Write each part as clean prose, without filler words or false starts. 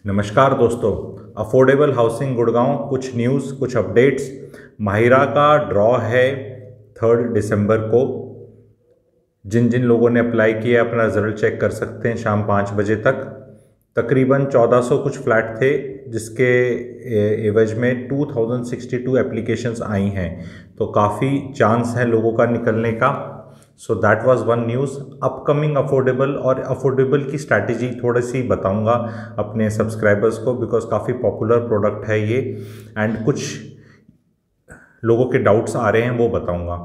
नमस्कार दोस्तों। Affordable housing Gurgaon, कुछ न्यूज़, कुछ अपडेट्स। माहिरा का ड्रॉ है 3 दिसंबर को। जिन जिन लोगों ने अप्लाई किया अपना रिजल्ट चेक कर सकते हैं शाम 5 बजे तक। तकरीबन 1400 कुछ फ्लैट थे, जिसके एवज में 2062 एप्लीकेशंस आई हैं, तो काफ़ी चांस है लोगों का निकलने का। So that was one news. Upcoming affordable और अफोर्डेबल की स्ट्रैटेजी थोड़ी सी बताऊंगा अपने सब्सक्राइबर्स को, बिकॉज काफ़ी पॉपुलर प्रोडक्ट है ये, एंड कुछ लोगों के डाउट्स आ रहे हैं वो बताऊंगा।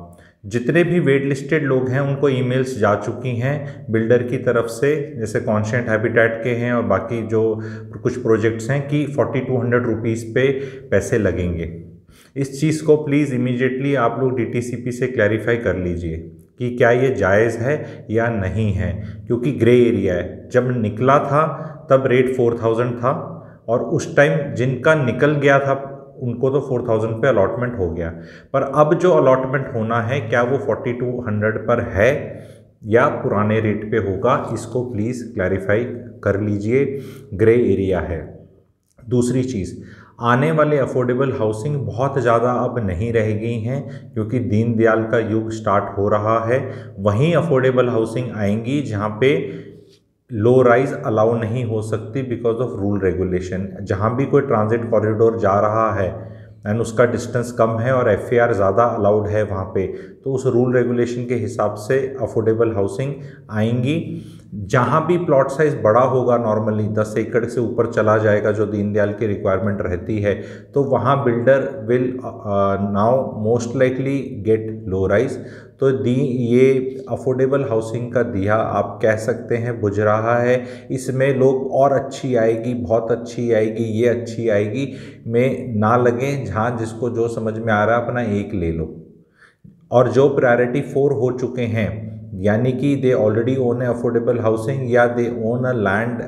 जितने भी वेट लिस्टेड लोग हैं उनको ईमेल्स जा चुकी हैं बिल्डर की तरफ से, जैसे कॉन्शियंट हैबिटेट के हैं और बाकी जो कुछ प्रोजेक्ट्स हैं, कि 4200 रुपीज़ पे पैसे लगेंगे। इस चीज़ को प्लीज़ इमीडिएटली आप लोग डीटीसीपी से क्लैरिफाई कर लीजिए कि क्या ये जायज़ है या नहीं है, क्योंकि ग्रे एरिया है। जब निकला था तब रेट 4000 था, और उस टाइम जिनका निकल गया था उनको तो 4000 पे अलॉटमेंट हो गया। पर अब जो अलॉटमेंट होना है, क्या वो 4200 पर है या पुराने रेट पे होगा, इसको प्लीज़ क्लैरिफाई कर लीजिए। ग्रे एरिया है। दूसरी चीज़, आने वाले अफोर्डेबल हाउसिंग बहुत ज़्यादा अब नहीं रह गई हैं, क्योंकि दीनदयाल का युग स्टार्ट हो रहा है। वहीं अफोर्डेबल हाउसिंग आएंगी जहाँ पे लो राइज अलाउ नहीं हो सकती बिकॉज ऑफ रूल रेगुलेशन। जहाँ भी कोई ट्रांजिट कॉरिडोर जा रहा है एंड उसका डिस्टेंस कम है और एफएआर ज़्यादा अलाउड है वहाँ पे, तो उस रूल रेगुलेशन के हिसाब से अफोर्डेबल हाउसिंग आएंगी। जहाँ भी प्लॉट साइज़ बड़ा होगा, नॉर्मली 10 एकड़ से ऊपर चला जाएगा जो दीनदयाल की रिक्वायरमेंट रहती है, तो वहाँ builder will now most likely get low rise. तो ये अफोर्डेबल हाउसिंग का दिया आप कह सकते हैं बुझ रहा है। इसमें लोग और अच्छी आएगी, बहुत अच्छी आएगी, ये अच्छी आएगी में ना लगें। जहाँ जिसको जो समझ में आ रहा है अपना एक ले लो। और जो प्रायोरिटी 4 हो चुके हैं, यानी कि they already own A affordable housing या दे ओन अ लैंड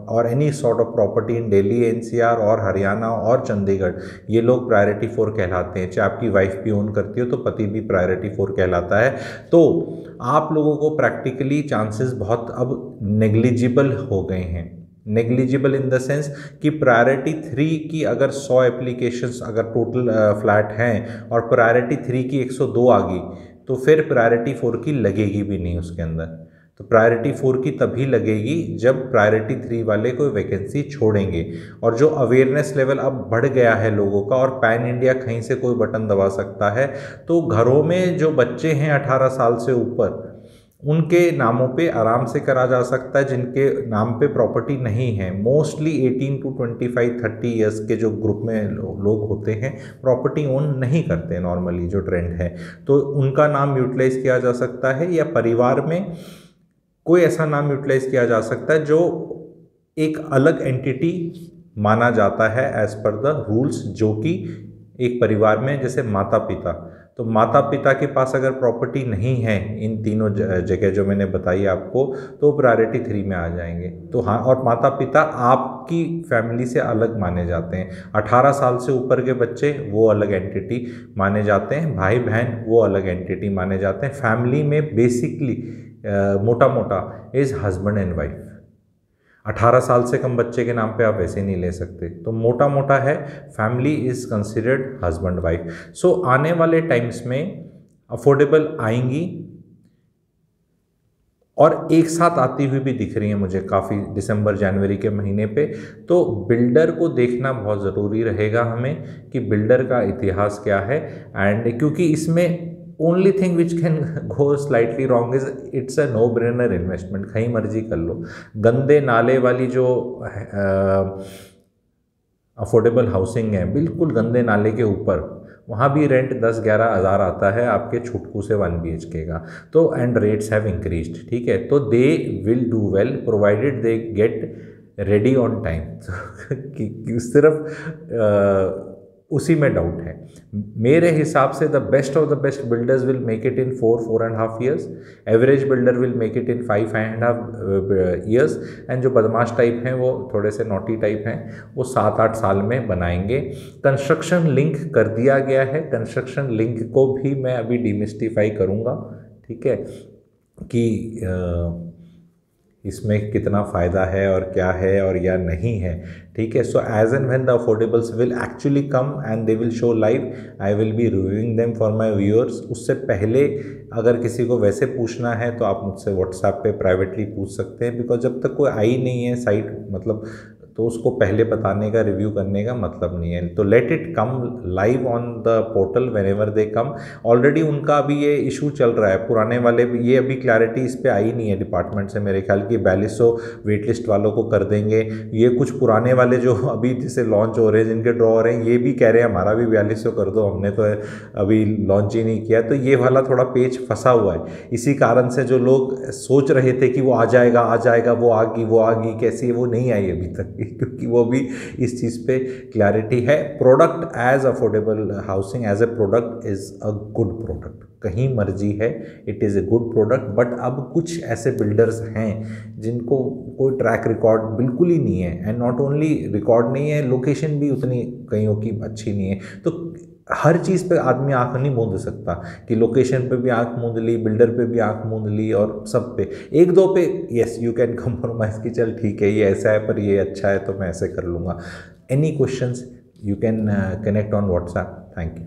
और any sort of property in Delhi NCR और हरियाणा और चंडीगढ़, ये लोग प्रायोरिटी 4 कहलाते हैं। चाहे आपकी वाइफ भी ओन करती हो तो पति भी प्रायोरिटी 4 कहलाता है। तो आप लोगों को प्रैक्टिकली चांसेस बहुत अब नेग्लिजिबल हो गए हैं। नेग्लिजिबल इन द सेंस कि प्रायोरिटी 3 की अगर 100 एप्लीकेशंस अगर टोटल फ्लैट हैं और प्रायोरिटी 3 की 102 आ गई, तो फिर प्रायोरिटी 4 की लगेगी भी नहीं उसके अंदर। तो प्रायोरिटी 4 की तभी लगेगी जब प्रायोरिटी 3 वाले कोई वैकेंसी छोड़ेंगे। और जो अवेयरनेस लेवल अब बढ़ गया है लोगों का, और पैन इंडिया कहीं से कोई बटन दबा सकता है, तो घरों में जो बच्चे हैं 18 साल से ऊपर, उनके नामों पे आराम से करा जा सकता है। जिनके नाम पे प्रॉपर्टी नहीं है, मोस्टली 18 to 25 30 ईयर्स के जो ग्रुप में लोग होते हैं, प्रॉपर्टी ओन नहीं करते नॉर्मली, जो ट्रेंड है, तो उनका नाम यूटिलाइज किया जा सकता है। या परिवार में कोई ऐसा नाम यूटिलाइज किया जा सकता है जो एक अलग एंटिटी माना जाता है एज पर द रूल्स, जो कि एक परिवार में जैसे माता पिता, तो माता पिता के पास अगर प्रॉपर्टी नहीं है इन तीनों जगह जो मैंने बताई आपको, तो प्रायोरिटी 3 में आ जाएंगे। तो हाँ, और माता पिता आपकी फैमिली से अलग माने जाते हैं। 18 साल से ऊपर के बच्चे वो अलग एंटिटी माने जाते हैं, भाई बहन वो अलग एंटिटी माने जाते हैं। फैमिली में बेसिकली मोटा मोटा इज़ हस्बैंड एंड वाइफ। 18 साल से कम बच्चे के नाम पे आप वैसे नहीं ले सकते, तो मोटा मोटा है family is considered husband wife. So आने वाले टाइम्स में अफोर्डेबल आएंगी और एक साथ आती हुई भी दिख रही है मुझे काफ़ी दिसंबर जनवरी के महीने पे। तो बिल्डर को देखना बहुत ज़रूरी रहेगा हमें कि बिल्डर का इतिहास क्या है। एंड क्योंकि इसमें only thing which can go slightly wrong is it's a no brainer investment, कहीं मर्जी कर लो। गंदे नाले वाली जो अफोर्डेबल हाउसिंग है, बिल्कुल गंदे नाले के ऊपर, वहाँ भी रेंट 10-11 हज़ार आता है आपके छुटकू से 1 BHK का। तो एंड रेट्स हैव इंक्रीज्ड, ठीक है, तो they will do well provided they get ready on time. सिर्फ उसी में डाउट है। मेरे हिसाब से the best of the best builders will make it in 4.5 years. Average builder will make it in 5.5 years. And जो बदमाश टाइप हैं, वो थोड़े से नॉटी टाइप हैं, वो 7-8 साल में बनाएंगे। कंस्ट्रक्शन लिंक कर दिया गया है, कंस्ट्रक्शन लिंक को भी मैं अभी डिमिस्टिफाई करूँगा, ठीक है, कि इसमें कितना फ़ायदा है और क्या है और या नहीं है, ठीक है। So as and when the affordables will actually come and they will show live, I will be reviewing them for my viewers. उससे पहले अगर किसी को वैसे पूछना है तो आप मुझसे व्हाट्सएप पे प्राइवेटली पूछ सकते हैं, बिकॉज जब तक कोई आई नहीं है साइट, मतलब तो उसको पहले बताने का, रिव्यू करने का मतलब नहीं है। तो let it come live on the portal when ever they come. Already उनका अभी ये इशू चल रहा है, पुराने वाले भी, ये अभी क्लैरिटी इस पर आई नहीं है डिपार्टमेंट से, मेरे ख्याल की 4200 वेट लिस्ट वालों को कर देंगे। ये कुछ पुराने वाले जो अभी जैसे लॉन्च हो रहे हैं, जिनके ड्रॉ हो रहे हैं, ये भी कह रहे हैं हमारा भी 4200 कर दो, हमने तो अभी लॉन्च ही नहीं किया। तो ये वाला थोड़ा पेच फंसा हुआ है। इसी कारण से जो लोग सोच रहे थे कि वो आ जाएगा आ जाएगा, वो आ गई कैसी है, वो नहीं आई अभी तक, क्योंकि वो भी इस चीज़ पे क्लैरिटी है। Product as affordable housing as a product is a good product, कहीं मर्जी है, it is a good product. But अब कुछ ऐसे बिल्डर्स हैं जिनको कोई ट्रैक रिकॉर्ड बिल्कुल ही नहीं है, एंड नॉट ओनली रिकॉर्ड नहीं है, लोकेशन भी उतनी कईयों की अच्छी नहीं है। तो हर चीज़ पे आदमी आंख नहीं मूंद सकता कि लोकेशन पे भी आंख मूंद ली, बिल्डर पे भी आंख मूंद ली, और सब पे, एक दो पे यस यू कैन कंप्रोमाइज़ कि चल ठीक है ये ऐसा है पर ये अच्छा है तो मैं ऐसे कर लूँगा। Any questions you can connect on WhatsApp. Thank you.